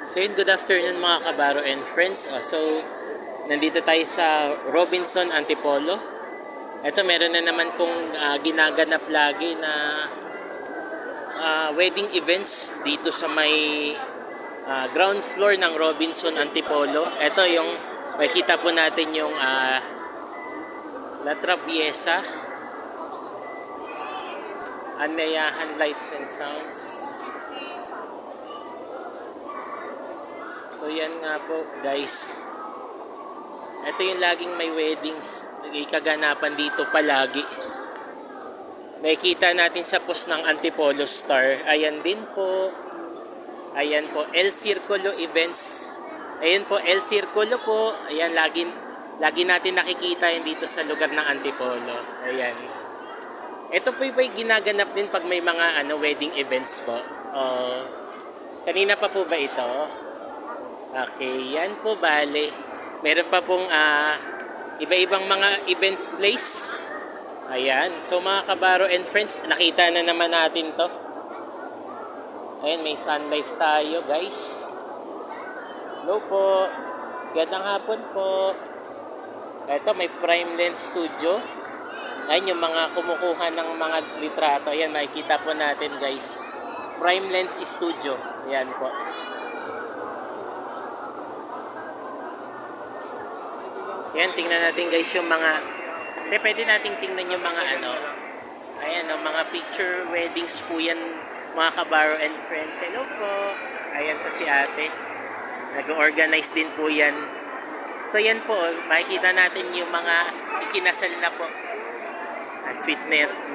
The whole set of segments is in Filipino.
So yun, good afternoon mga kabaro and friends. So, nandito tayo sa Robinson Antipolo. Ito, meron na naman pong ginaganap lagi na wedding events dito sa may ground floor ng Robinson Antipolo. Ito yung, makikita po natin yung La Traviesa, Anayahan Lights and Sounds. So yan nga po guys, ito yung laging may weddings, kaganapan dito palagi. Makikita natin sa post ng Antipolo Star. Ayan din po, ayan po, El Circulo Events. Ayan po, El Circulo po. Ayan, lagi natin nakikita yan dito sa lugar ng Antipolo. Ayan, ito po yung ginaganap din pag may mga wedding events po. Kanina pa po ba ito? Okay, yan po bale. Meron pa pong iba-ibang mga events place. Ayan, so mga kabaro and friends, nakita na naman natin to. Ayan, may sun life tayo guys. Hello po, gandang hapon po. Ito, may Prime Lens Studio. Ayan yung mga kumukuha ng mga litrato. Ayan, makikita po natin guys, Prime Lens Studio. Ayan po. Yan, tingnan natin guys yung mga, pwede nating tingnan yung mga ayan mga picture weddings po yan mga kabaro and friends. Hello po, ayan po si ate, nag-organize din po yan. So yan po, makikita natin yung mga ikinasal na po. Ang sweet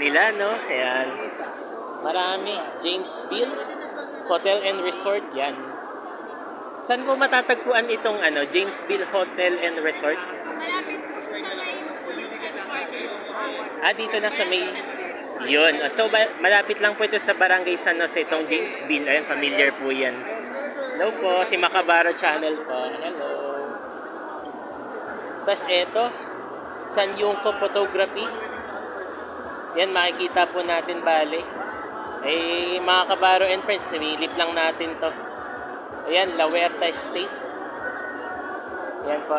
nila, no? Ayan, marami. Jamesville Hotel and Resort, yan. Saan po matatagpuan itong Jamesville Hotel and Resort? Malapit po sa may police headquarters. Dito lang sa may... Yun. So, malapit lang po ito sa Barangay San Jose, itong Jamesville. Ayan, familiar po yan. Hello po, si Macabaro Channel po. Hello. Tapos ito, San Yungko Photography. Yan, makikita po natin bale. Mga kabaro and friends, similip lang natin to. Ayan, La Huerta Estate. Ayan po.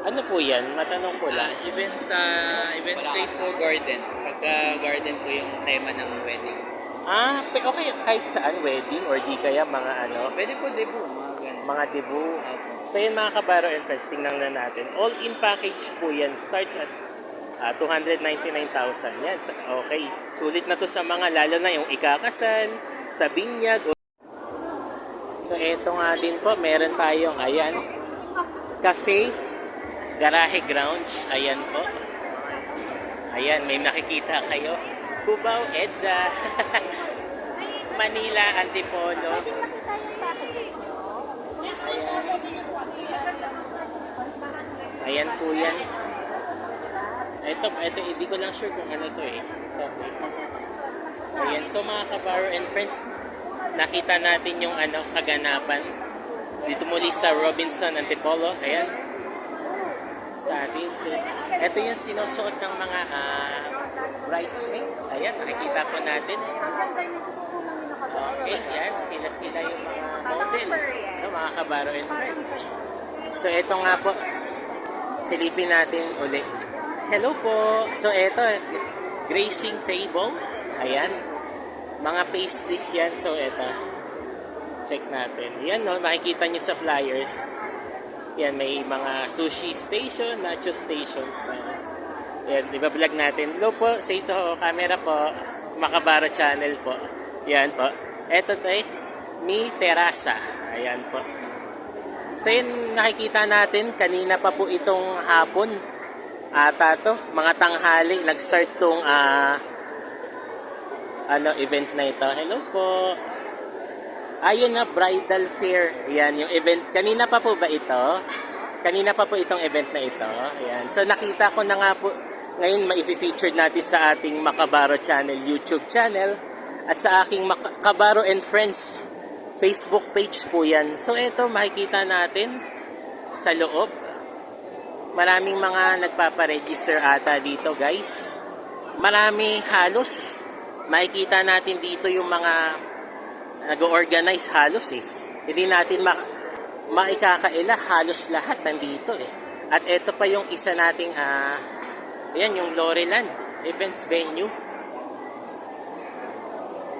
Ano po yan? Matanong ko lang. Events place po, garden. Pagka garden po yung tema ng wedding. Okay. Kahit saan wedding or di kaya mga Pwede po debut, mga ganun. mga debut. Opo. So yan mga kabaro and friends, tingnan na natin. All-in package po yan. Starts at 299,000. Yan. Okay. Sulit na to sa mga, lalo na yung ikakasal, sa binyag. So eto nga din po, meron tayong cafe, garahe grounds. Ayan po. Ayan, may nakikita kayo. Cubao, EDSA, Manila, Antipolo. Pwede makita yung packages nyo? Ayan po yan. Ito, hindi ko lang sure kung ano to Ayan, so mga kabaro and friends, nakita natin yung kaganapan dito muli sa Robinson Antipolo. Ayan, sa atin. Ito yung sinusuot ng mga bridesmaid. Ayan, nakikita po natin. Okay, yan, sila yung mga model, mga kabaro and friends. So ito nga po, silipin natin uli. Hello po. So ito, gracing table. Ayan, mga pastries yan. So ito, check natin. Yan, no, makikita nyo sa flyers. Yan, may mga sushi station, nacho stations. Yan, iba-vlog natin. Hello po, say to camera po, Macabaro Channel po. Yan po. Ito tayo, Mi Terasa. Ayan po. So yun, nakikita natin, kanina pa po itong hapon. To, mga tanghali, nag-start tong event na ito. Hello po. Ayun na, bridal fair. Ayan, yung event. Kanina pa po ba ito? Kanina pa po itong event na ito. Ayan. So nakita ko na nga po, ngayon ma-feature natin sa ating Macabaro Channel YouTube channel at sa aking Macabaro and Friends Facebook page po yan. So ito, makikita natin sa loob. Maraming mga nagpaparegister ata dito guys. Marami halos. Makikita natin dito yung mga nag-organize halos Hindi natin maikakaila, halos lahat nandito eh. At ito pa yung isa nating, ayan, yung Loreland Events Venue.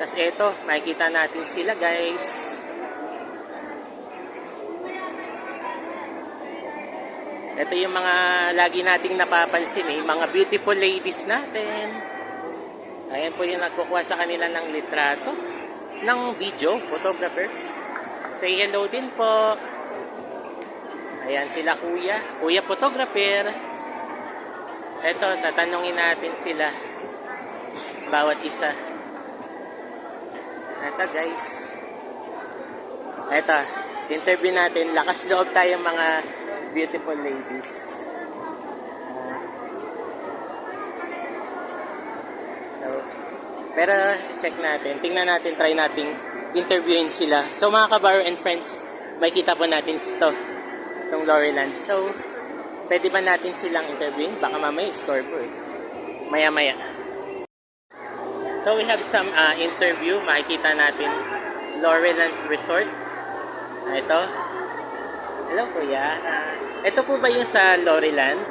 Tapos ito, makikita natin sila guys. Ito yung mga lagi nating napapansin eh, mga beautiful ladies natin. Ayan po yung nagkukuha sa kanila ng litrato, ng video, photographers. Say hello din po. Ayan sila kuya photographer. Ito, tatanungin natin sila, bawat isa. Ito guys. Ito, interview natin. Lakas loob tayong mga beautiful ladies. Pero check natin. Tingnan natin, try nating interviewin sila. So mga ka-bar and friends, may kita po natin itong Loreland. So, pwede ba natin silang interviewin? Baka mamaya score po eh. Maya-maya. So we have some interview. Makikita natin Loreland's Resort. Ito. Hello kuya. Ito po ba yung sa Loreland?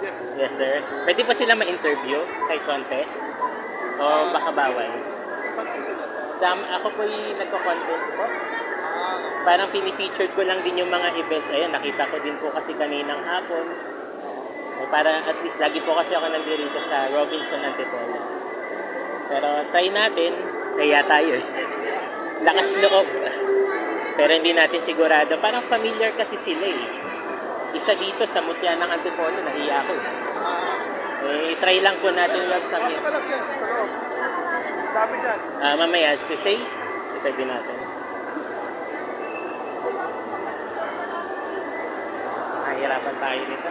Yes. Yes sir. Pwede po sila ma-interview kay konti? O baka bawal? Saan po sila? Ako po yung nagko-content po. Parang pinifeatured ko lang din yung mga events. Ayan, nakita ko din po kasi kaninang hapon. Para at least lagi po kasi ako nandito sa Robinson Antipolo. Pero try natin. Kaya tayo eh. Lakas loob. Pero hindi natin sigurado. Parang familiar kasi sila eh. Isa dito sa Mutya ng Antipolo. Nahiya ako eh. Try lang po natin yung sa Pasok ka lang siya sa loob. Dami dyan. mamaya, say, interview natin. Hirapan tayo nito.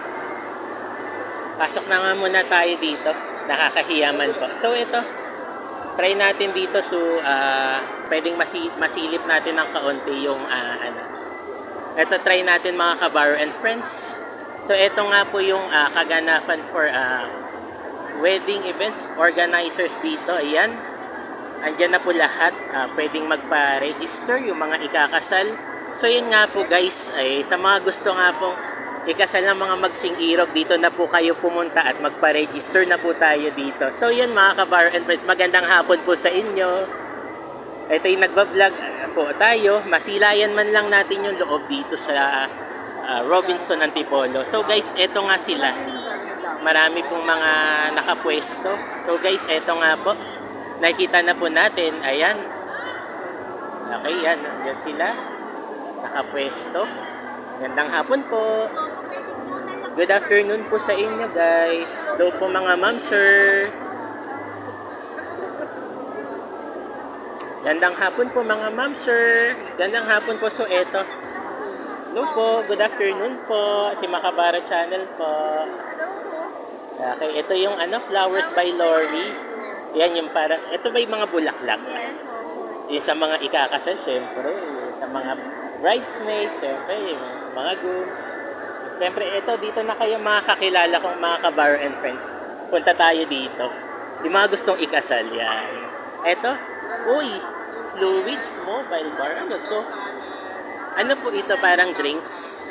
Pasok na nga muna tayo dito. Nakakahiyaman po. So ito, try natin dito to pwedeng masilip natin ng kaunti yung Ito try natin mga ka-bar and friends. So ito nga po yung kaganapan for wedding events organizers dito. Ayan. Andyan na po lahat. Pwedeng magpa-register yung mga ikakasal. So yun nga po guys, ay sa mga gusto nga pong ikasal ng mga magsing-irog, dito na po kayo pumunta at magpa-register na po tayo dito. So yun mga ka-bar and friends, magandang hapon po sa inyo. Ito yung nagbablog po tayo. Masilayan man lang natin yung loob dito sa Robinson Antipolo. So guys, eto nga sila. Marami pong mga nakapwesto. So guys, eto nga po. Nakikita na po natin. Ayan. Okay, yan. Yan sila. Nakapwesto. Gandang hapon po. Good afternoon po sa inyo guys. Hello po mga ma'am sir. Gandang hapon po mga ma'am sir. Gandang hapon po. So eto. Hello po. Good afternoon po. Si Makabara Channel po. Okay, ito yung Flowers by Lori. Yan yung para. Ito ba yung mga bulaklak? Yung sa mga ikakasal, syempre. Sa mga bridesmaids, syempre. Yung mga grooms. Siyempre, ito, dito na kayo mga kakilala kong mga ka-bar and friends. Punta tayo dito. Yung mga gustong ikasal, yan. Ito, uy, Fluids Mobile Bar. Ano to? Ano po ito? Parang drinks?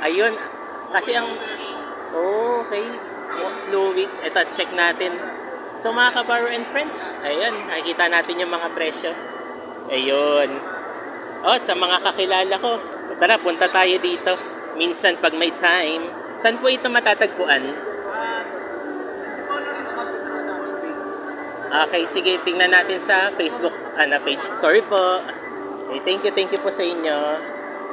Ayun. Kasi ang, okay, Fluids. Ito, check natin. So mga ka-bar and friends, ayan, nakikita natin yung mga presyo. Ayun. Oh, sa mga kakilala ko, tara, punta tayo dito. Minsan pag may time. Saan po ito matatagpuan? Okay, sige, tingnan natin sa Facebook page. Sorry po. Okay, thank you po sa inyo.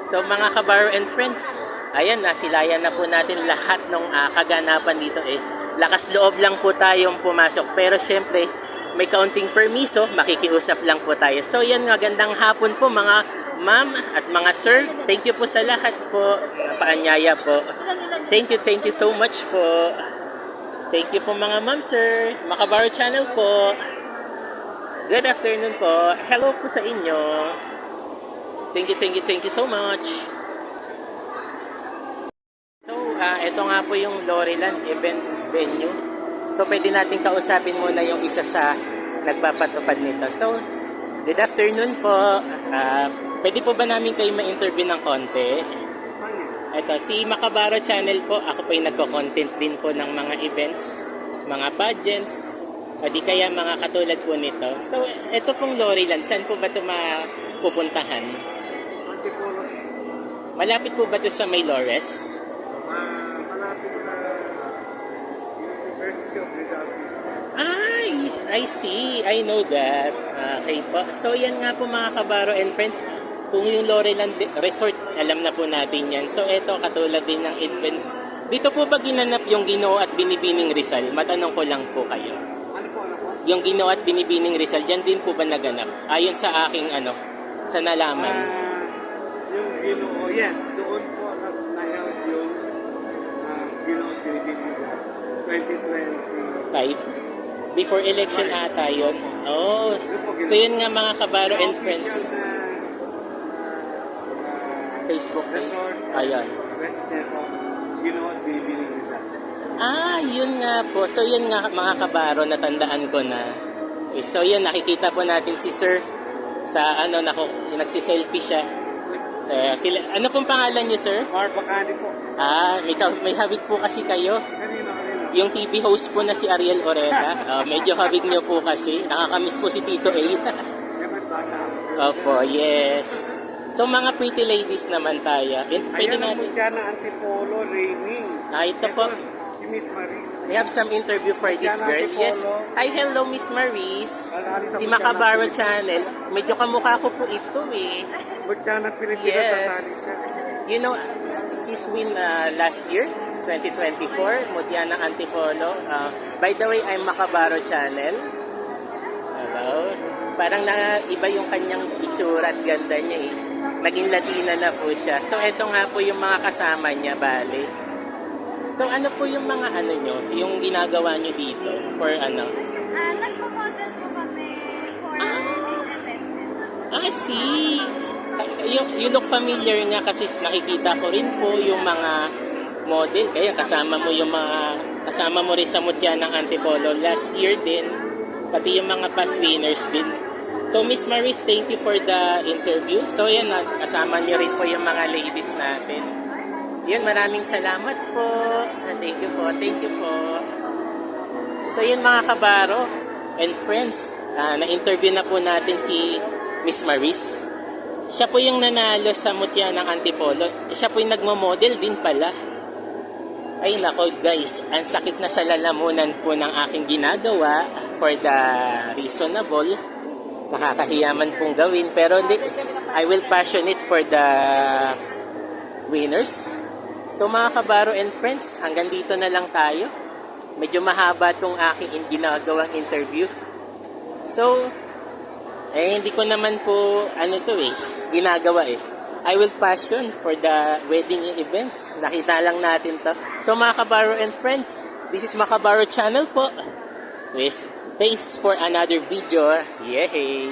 So mga ka-bar and friends, ayan, nasilayan na po natin lahat ng kaganapan dito eh. Lakas loob lang po tayong pumasok. Pero syempre, may kaunting permiso, makikiusap lang po tayo. So yan, magandang hapon po mga ma'am at mga sir. Thank you po sa lahat po. Paanyaya po. Thank you so much po. Thank you po mga ma'am sir. Makabaro Channel po. Good afternoon po. Hello po sa inyo. Thank you so much. So, ito nga po yung Loreland Events Venue. So, pwede natin kausapin muna yung isa sa nagpapatupad nito. So, good afternoon po. Pwede po ba namin kayo ma-interview ng konti? Ito, si Macabaro Channel po. Ako po yung nagko-content din po ng mga events, mga pageants, o di kaya mga katulad po nito. So, ito pong Loriland, saan po ba ito mapupuntahan? Antipolo. Malapit po ba ito sa Maylores? Malapit na University of Rizal. I see. I know that. Okay po. So, yan nga po mga kabaro and friends. Kung yung Loriland Resort, alam na po natin yan. So, ito katulad din ng events. Dito po ba ginanap yung Ginoo at Binibining Rizal? Matanong ko lang po kayo. Ano po? Yung Ginoo at Binibining Rizal, dyan din po ba naganap? Ayon sa aking sa nalaman. Yung Ginoo, yes. Doon po nag-held yung Ginoo Pilipinas 2020. 5. Before election ata yun. Oh. So, yun nga mga kabaro and friends. Facebook page. Resort. Ayan. President of Ginoo Pilipinas. Yun nga po. So, yun nga mga kabaro, natandaan ko na. Okay, so, yun, nakikita po natin si Sir sa nagsiselfie siya. Ano pong pangalan niyo, Sir? Mark Bacani po. May hawig po kasi kayo. Kanina. Yung TV host po na si Ariel Oreta. Medyo hawig niyo po kasi. Nakakamiss po si Tito A. Dapat bata. Opo, yes. So, mga pretty ladies naman tayo. Pwede Ayan ang natin. mutya na Antipolo, raining. Ito po. Si Miss Maris. We have some interview for this girl. Yes. Hi, hello, Miss Maris. Si Macabaro Channel. Medyo kamukha ko po ito eh. Mutya na Pilipinas Yes. sa siya. You know, she's win last year, 2024, Mutya ng Antipolo. By the way, I'm Macabaro Channel. Hello. Parang iba yung kanyang itsura at ganda niya eh. Naging Latina na po siya. So, ito nga po yung mga kasama niya, bale. So, ano po yung mga nyo, yung ginagawa nyo dito for Nag-proposal po kami for this event. See. You look familiar nga kasi nakikita ko rin po yung mga model. Kaya kasama mo rin sa Mutya ng Antipolo last year din. Pati yung mga past winners din. So Miss Maris, thank you for the interview. So yan, kasama niyo rin po yung mga ladies natin. Yan, maraming salamat po. Thank you po. Thank you po. So yun mga kabaro and friends, na-interview na po natin si Miss Maris. Siya po yung nanalo sa Mutya ng Antipolo. Siya po yung nagmo-model din pala. Ay nako guys, ang sakit na sa lalamunan po ng aking ginagawa for the reasonable. Nakakahiyaman pong gawin pero hindi, I will passion it for the winners. So mga kabaro and friends, hanggang dito na lang tayo. Medyo mahaba tong aking ginagawang interview. So, hindi ko naman po ginagawa eh. I will passion for the wedding events. Nakita lang natin to. So mga kabaro and friends, this is Macabaro Channel po. Yes, thanks for another video. Yay!